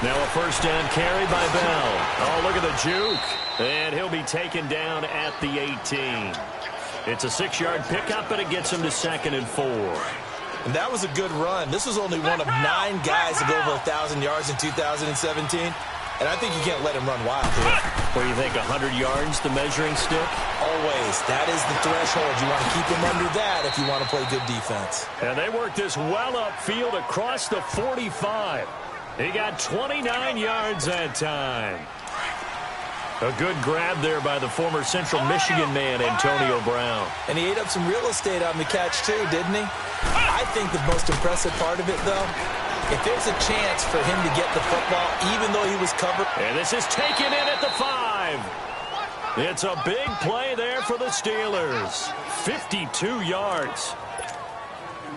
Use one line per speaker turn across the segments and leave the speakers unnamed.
Now a first down carry by Bell. Oh, look at the juke. And he'll be taken down at the 18. It's a 6-yard pickup, but it gets him to 2nd and 4.
And that was a good run. This was only one of 9 guys to go over 1,000 yards in 2017. And I think you can't let him run wild here.
What do you think, 100 yards, the measuring stick?
Always. That is the threshold. You want to keep him under that if you want to play good defense.
And they worked this well upfield across the 45. He got 29 yards that time. A good grab there by the former Central Michigan man, Antonio Brown.
And he ate up some real estate on the catch, too, didn't he? I think the most impressive part of it, though, if there's a chance for him to get the football, even though he was covered.
And this is taken in at the 5. It's a big play there for the Steelers. 52 yards.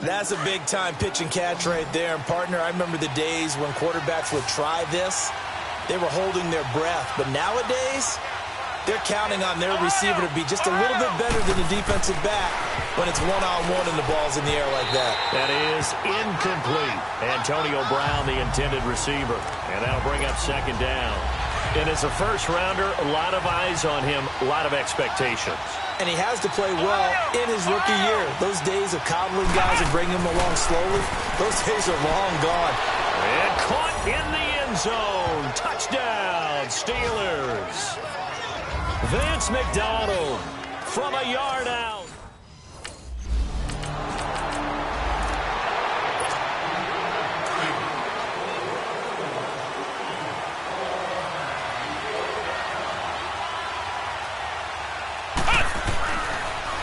That's a big-time pitch and catch right there. And, partner, I remember the days when quarterbacks would try this. They were holding their breath. But nowadays, they're counting on their receiver to be just a little bit better than the defensive back when it's one-on-one and the ball's in the air like that.
That is incomplete. Antonio Brown, the intended receiver. And that'll bring up 2nd down. And as a first-rounder, a lot of eyes on him, a lot of expectations.
And he has to play well in his rookie year. Those days of coddling guys and bringing them along slowly, those days are long gone.
And caught in the end zone. Touchdown, Steelers. Vance McDonald from a yard out.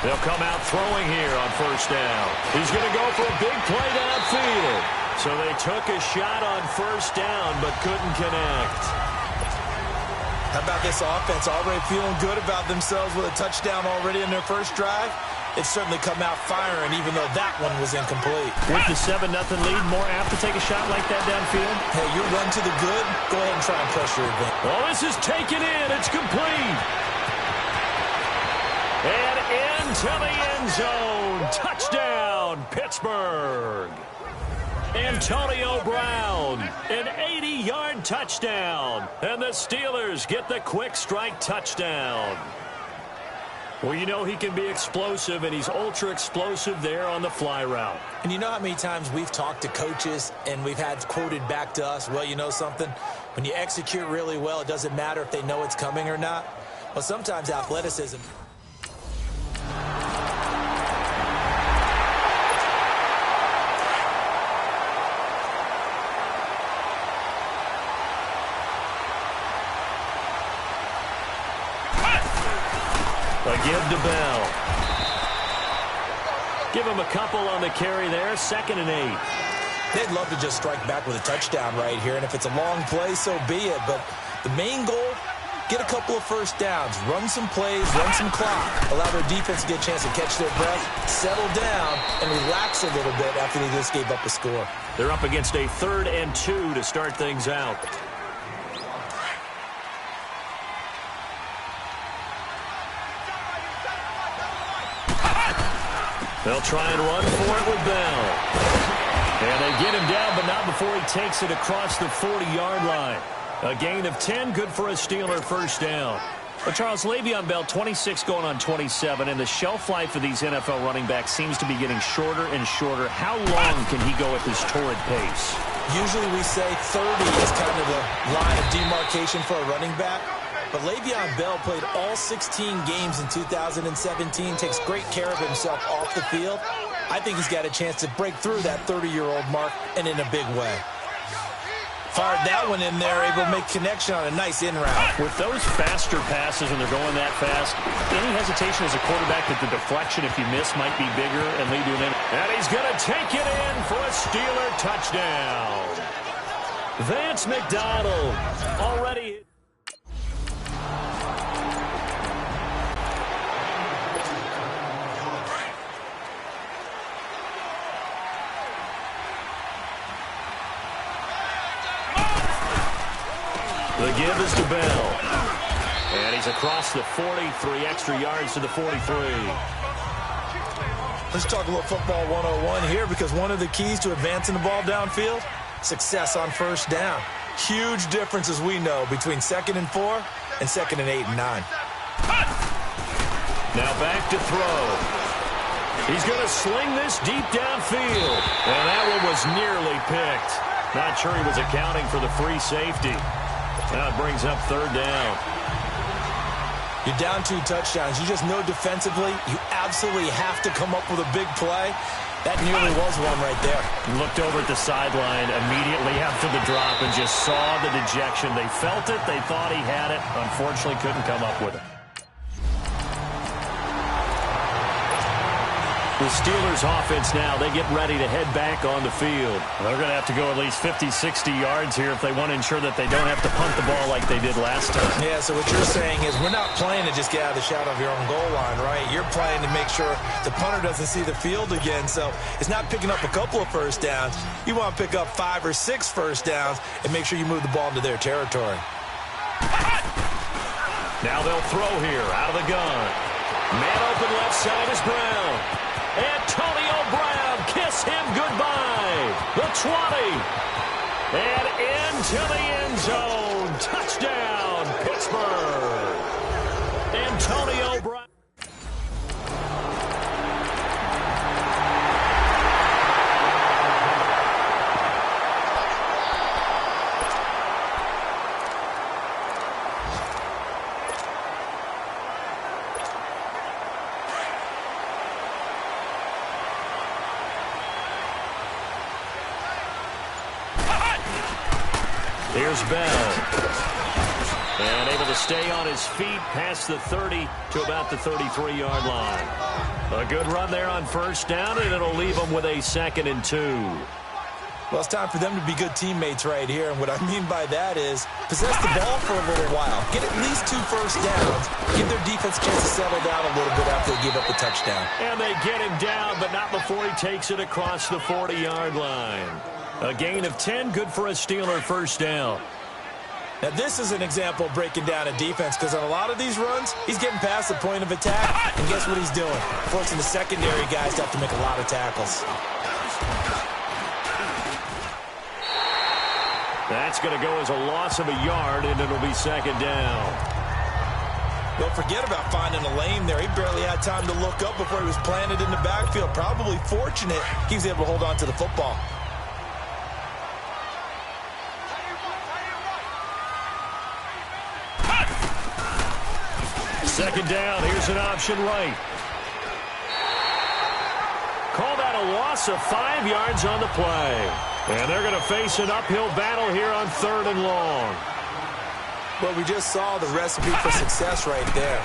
They'll come out throwing here on first down. He's going to go for a big play downfield. So they took a shot on first down, but couldn't connect.
How about this offense? Already feeling good about themselves with a touchdown already in their first drive. It's certainly come out firing, even though that one was incomplete.
With the 7-0 lead, more apt to take a shot like that downfield?
Hey, you run to the good, go ahead and try and pressure it.
Oh, this is taken in. It's complete. And into the end zone. Touchdown, Pittsburgh. Antonio Brown, an 80-yard touchdown. And the Steelers get the quick strike touchdown. Well, you know he can be explosive, and he's ultra-explosive there on the fly route.
And you know how many times we've talked to coaches and we've had quoted back to us, well, you know something? When you execute really well, it doesn't matter if they know it's coming or not. Well, sometimes athleticism...
A give to Bell. Give him a couple on the carry there. 2nd and 8.
They'd love to just strike back with a touchdown right here, and if it's a long play, so be it. But the main goal, get a couple of first downs, run some plays, run some clock, allow their defense to get a chance to catch their breath, settle down, and relax a little bit after they just gave up a score.
They're up against a 3rd and 2 to start things out. They'll try and run for it with Bell. And they get him down, but not before he takes it across the 40-yard line. A gain of 10, good for a Steeler first down. But Charles, Le'Veon Bell, 26 going on 27, and the shelf life of these NFL running backs seems to be getting shorter and shorter. How long can he go at this torrid pace?
Usually we say 30 is kind of the line of demarcation for a running back. But Le'Veon Bell played all 16 games in 2017, takes great care of himself off the field. I think he's got a chance to break through that 30-year-old mark, and in a big way. Fired that one in there, able to make connection on a nice in-route.
With those faster passes and they're going that fast, any hesitation as a quarterback that the deflection, if you miss, might be bigger and lead to an in. And he's going to take it in for a Steeler touchdown. Vance McDonald already... The give is to Bell. And he's across the 43 extra yards to the 43.
Let's talk about football 101 here, because one of the keys to advancing the ball downfield, success on first down. Huge difference, as we know, between 2nd and 4 and 2nd and 8 and 9.
Now back to throw. He's going to sling this deep downfield. And that one was nearly picked. Not sure he was accounting for the free safety. Now it brings up 3rd down.
You're down 2 touchdowns. You just know defensively you absolutely have to come up with a big play. That nearly was one right there.
Looked over at the sideline immediately after the drop and just saw the dejection. They felt it. They thought he had it. Unfortunately, couldn't come up with it. The Steelers offense now, they get ready to head back on the field. They're going to have to go at least 50, 60 yards here if they want to ensure that they don't have to punt the ball like they did last time.
Yeah, so what you're saying is we're not playing to just get out of the shadow of your own goal line, right? You're playing to make sure the punter doesn't see the field again. So it's not picking up a couple of first downs. You want to pick up 5 or 6 first downs and make sure you move the ball into their territory.
Now they'll throw here out of the gun. Man open left side is Brown. Antonio Brown, kiss him goodbye. The 20. And into the end zone. Touchdown, Pittsburgh. Antonio Brown. Here's Bell. And able to stay on his feet past the 30 to about the 33-yard line. A good run there on first down, and it'll leave them with a 2nd and 2.
Well, it's time for them to be good teammates right here. And what I mean by that is possess the ball for a little while. Get at least 2 first downs. Give their defense a chance to settle down a little bit after they give up the touchdown.
And they get him down, but not before he takes it across the 40-yard line. A gain of 10, good for a Steeler first down.
Now, this is an example of breaking down a defense because on a lot of these runs, he's getting past the point of attack, and guess what he's doing? Forcing the secondary guys to have to make a lot of tackles.
That's going to go as a loss of a yard, and it'll be 2nd down.
Don't forget about finding a lane there. He barely had time to look up before he was planted in the backfield. Probably fortunate he was able to hold on to the football.
Second down, here's an option right. Call that a loss of 5 yards on the play. And they're going to face an uphill battle here on 3rd and long.
Well, we just saw the recipe for success right there.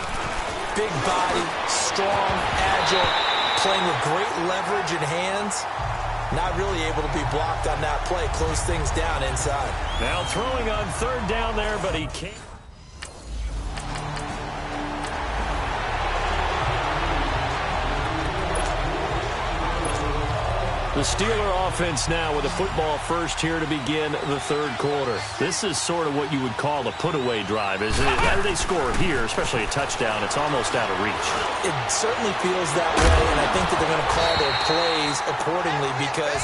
Big body, strong, agile, playing with great leverage in hands. Not really able to be blocked on that play. Close things down inside.
Now throwing on 3rd down there, but he can't. The Steeler offense now with a football first here to begin the 3rd quarter. This is sort of what you would call a put-away drive, isn't it? How do they score here, especially a touchdown? It's almost out of reach.
It certainly feels that way, and I think that they're going to call their plays accordingly because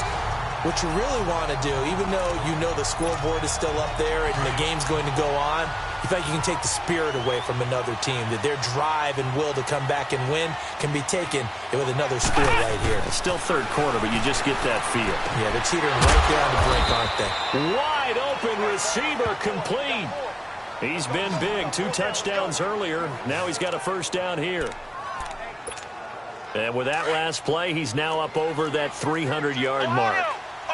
what you really want to do, even though you know the scoreboard is still up there and the game's going to go on, you feel like you can take the spirit away from another team, that their drive and will to come back and win can be taken with another score right here.
It's still 3rd quarter, but you just get that feel.
Yeah, they're teetering right there on the brink, aren't they?
Wide open receiver complete. He's been big. 2 touchdowns earlier. Now he's got a first down here. And with that last play, he's now up over that 300-yard mark.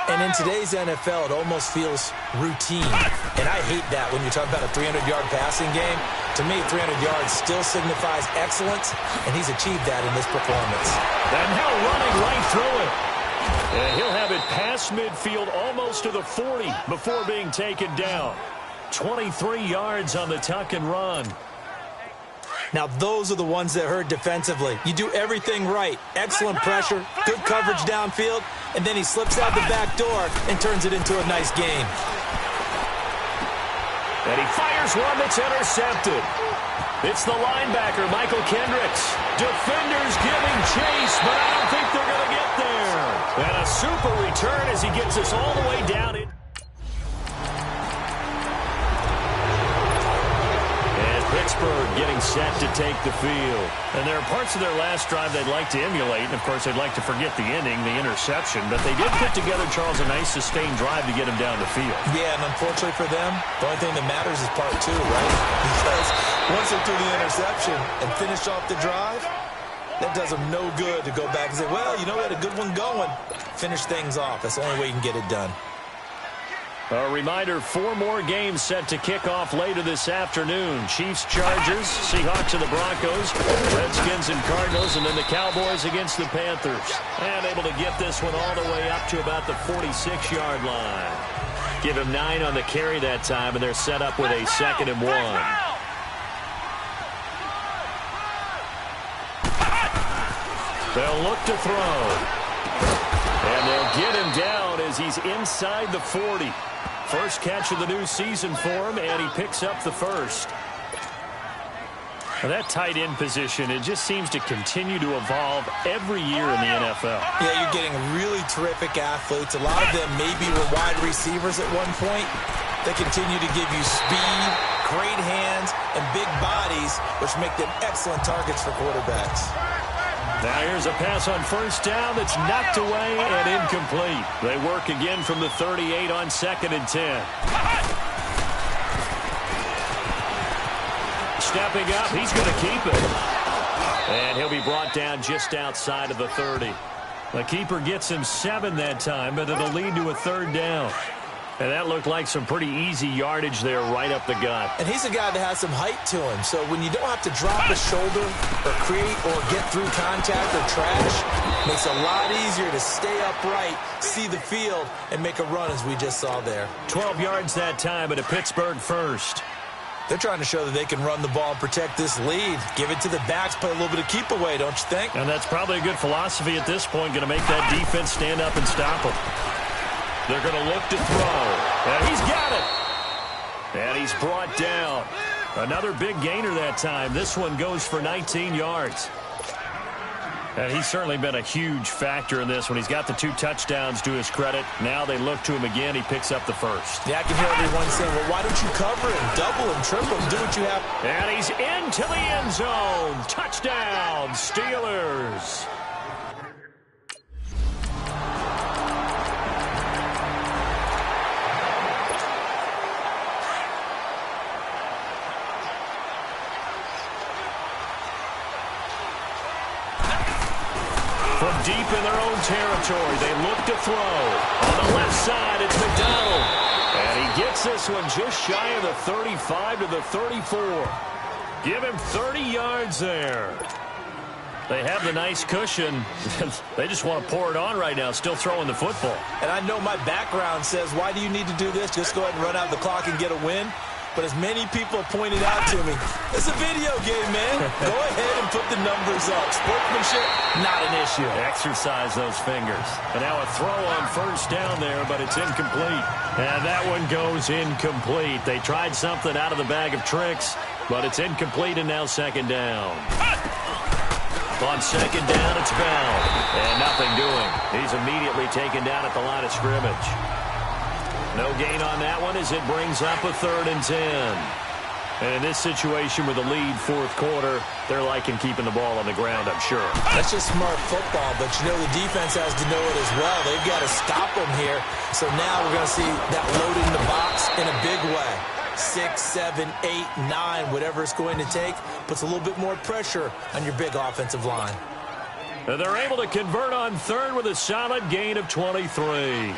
And in today's NFL, it almost feels routine. And I hate that when you talk about a 300-yard passing game. To me, 300 yards still signifies excellence, and he's achieved that in this performance.
And now running right through it. And he'll have it past midfield almost to the 40 before being taken down. 23 yards on the tuck and run.
Now, those are the ones that hurt defensively. You do everything right. Excellent pressure, good coverage downfield, and then he slips out the back door and turns it into a nice gain.
And he fires one that's intercepted. It's the linebacker, Michael Kendricks. Defenders giving chase, but I don't think they're going to get there. And a super return as he gets us all the way down. Pittsburgh getting set to take the field. And there are parts of their last drive they'd like to emulate. And, of course, they'd like to forget the ending, the interception. But they did put together, Charles, a nice sustained drive to get him down the field. Yeah, and unfortunately for them, the only thing that matters is part two, right? Because once they threw the interception and finished off the drive, that does them no good to go back and say, well, you know, we had a good one going. Finish things off. That's the only way you can get it done. A reminder, 4 more games set to kick off later this afternoon. Chiefs, Chargers, Seahawks and the Broncos, Redskins and Cardinals, and then the Cowboys against the Panthers. And able to get this one all the way up to about the 46-yard line. Give him 9 on the carry that time, and they're set up with a 2nd and 1. They'll look to throw. And they'll get him down as he's inside the 40. First catch of the new season for him, and he picks up the first. Now that tight end position, it just seems to continue to evolve every year in the NFL. Yeah, you're getting really terrific athletes. A lot of them maybe were wide receivers at one point. They continue to give you speed, great hands, and big bodies, which make them excellent targets for quarterbacks. Now here's a pass on first down that's knocked away and incomplete. They work again from the 38 on 2nd and 10. Stepping up, he's going to keep it. And he'll be brought down just outside of the 30. The keeper gets him 7 that time, but it'll lead to a 3rd down. And that looked like some pretty easy yardage there right up the gut. And he's a guy that has some height to him. So when you don't have to drop a shoulder or create or get through contact or trash, it makes it a lot easier to stay upright, see the field, and make a run as we just saw there. 12 yards that time and a Pittsburgh first. They're trying to show that they can run the ball and protect this lead. Give it to the backs, play a little bit of keep away, don't you think? And that's probably a good philosophy at this point, going to make that defense stand up and stop them. They're going to look to throw. And he's got it. And he's brought down. Another big gainer that time. This one goes for 19 yards. And he's certainly been a huge factor in this one. He's got the 2 touchdowns to his credit. Now they look to him again. He picks up the first. Yeah, I can hear everyone saying, well, why don't you cover him, double him, triple him, do what you have. And he's into the end zone. Touchdown, Steelers. From deep in their own territory, they look to throw. On the left side, it's McDonald. And he gets this one just shy of the 35 to the 34. Give him 30 yards there. They have the nice cushion. They just want to pour it on right now, still throwing the football. And I know my background says, why do you need to do this? Just go ahead and run out the clock and get a win. But as many people pointed out to me, it's a video game, man. Go ahead and put the numbers up. Sportsmanship, not an issue. Exercise those fingers. And now a throw on first down there, but it's incomplete. And that one goes incomplete. They tried something out of the bag of tricks, but it's incomplete and now 2nd down. On 2nd down, it's Bell. And nothing doing. He's immediately taken down at the line of scrimmage. No gain on that one as it brings up a 3rd and 10. And in this situation with the lead 4th quarter, they're liking keeping the ball on the ground, I'm sure. That's just smart football, but you know the defense has to know it as well. They've got to stop them here. So now we're going to see that loading the box in a big way. 6, 7, 8, 9, whatever it's going to take, puts a little bit more pressure on your big offensive line. And they're able to convert on 3rd with a solid gain of 23.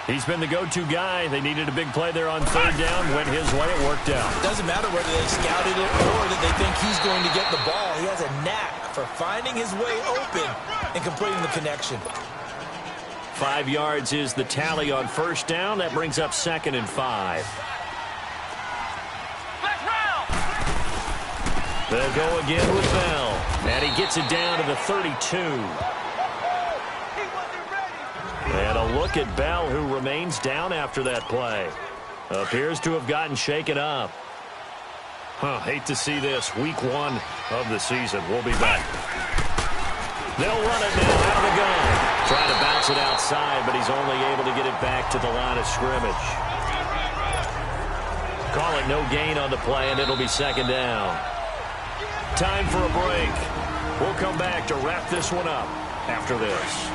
He's been the go-to guy. They needed a big play there on 3rd down. Went his way. It worked out. It doesn't matter whether they scouted it or that they think he's going to get the ball. He has a knack for finding his way open and completing the connection. 5 yards is the tally on first down. That brings up 2nd and 5. They'll go again with Bell. And he gets it down to the 32. And a look at Bell, who remains down after that play. Appears to have gotten shaken up. Hate to see this. Week 1 of the season. We'll be back. They'll run it now out of the gun. Trying to bounce it outside, but he's only able to get it back to the line of scrimmage. Call it no gain on the play, and it'll be 2nd down. Time for a break. We'll come back to wrap this one up after this.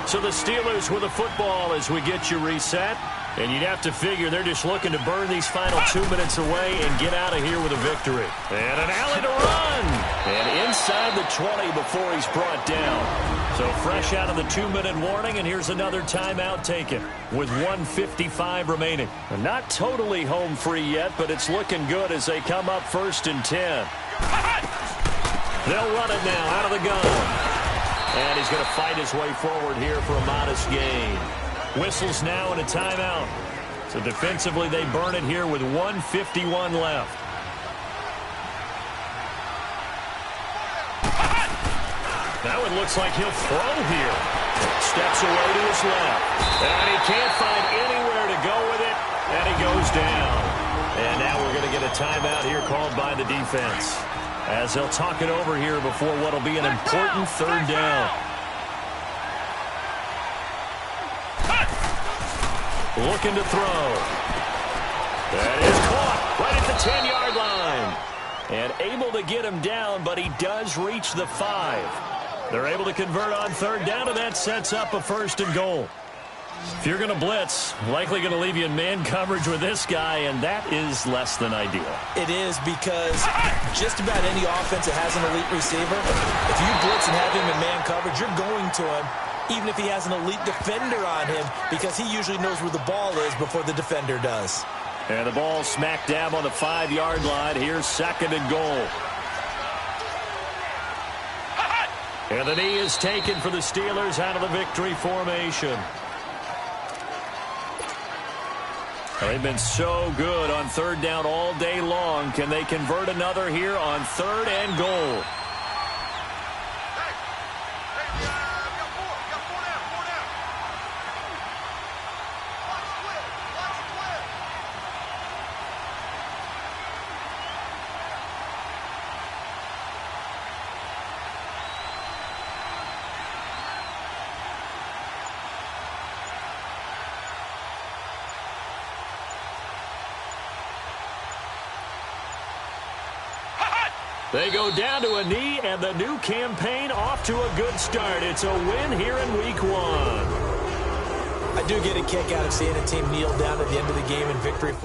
So the Steelers with the football as we get you reset. And you'd have to figure they're just looking to burn these final 2 minutes away and get out of here with a victory. And an alley to run. And inside the 20 before he's brought down. So fresh out of the 2-minute warning, and here's another timeout taken with 1:55 remaining. And not totally home free yet, but it's looking good as they come up 1st and 10. They'll run it now out of the gun. And he's going to fight his way forward here for a modest gain. Whistles now and a timeout. So defensively they burn it here with 1:51 left. Now it looks like he'll throw here. Steps away to his left. And he can't find anywhere to go with it. And he goes down. And now we're going to get a timeout here called by the defense, as they'll talk it over here before what will be an important 3rd down. Looking to throw. That is caught right at the 10-yard line. And able to get him down, but he does reach the 5. They're able to convert on 3rd down, and that sets up a 1st and goal. If you're going to blitz, likely going to leave you in man coverage with this guy, and that is less than ideal.
It is, because just about any offense that has an elite receiver, if you blitz and have him in man coverage, you're going to him, even if he has an elite defender on him, because he usually knows where the ball is before the defender does.
And the ball smack dab on the 5-yard line. Here's 2nd and goal. And the knee is taken for the Steelers out of the victory formation. They've been so good on 3rd down all day long. Can they convert another here on 3rd and goal? They go down to a knee, and the new campaign off to a good start. It's a win here in Week 1.
I do get a kick out of seeing a team kneel down at the end of the game in victory.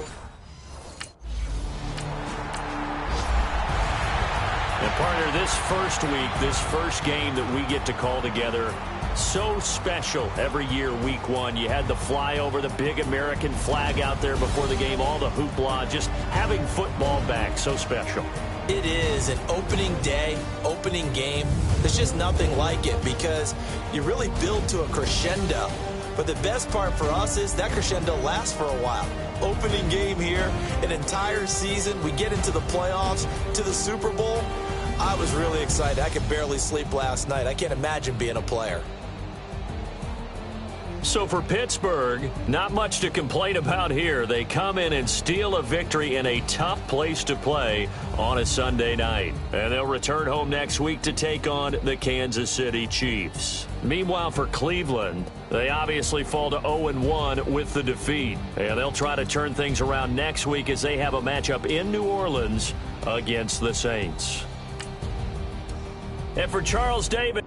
And partner, this first week, this first game that we get to call together, so special every year, Week 1. You had the flyover, the big American flag out there before the game, all the hoopla, just having football back, so special.
It is an opening day, opening game. There's just nothing like it, because you really build to a crescendo. But the best part for us is that crescendo lasts for a while. Opening game here, an entire season. We get into the playoffs, to the Super Bowl. I was really excited. I could barely sleep last night. I can't imagine being a player.
So for Pittsburgh, not much to complain about here. They come in and steal a victory in a tough place to play on a Sunday night. And they'll return home next week to take on the Kansas City Chiefs. Meanwhile, for Cleveland, they obviously fall to 0-1 with the defeat. And they'll try to turn things around next week as they have a matchup in New Orleans against the Saints. And for Charles Davis.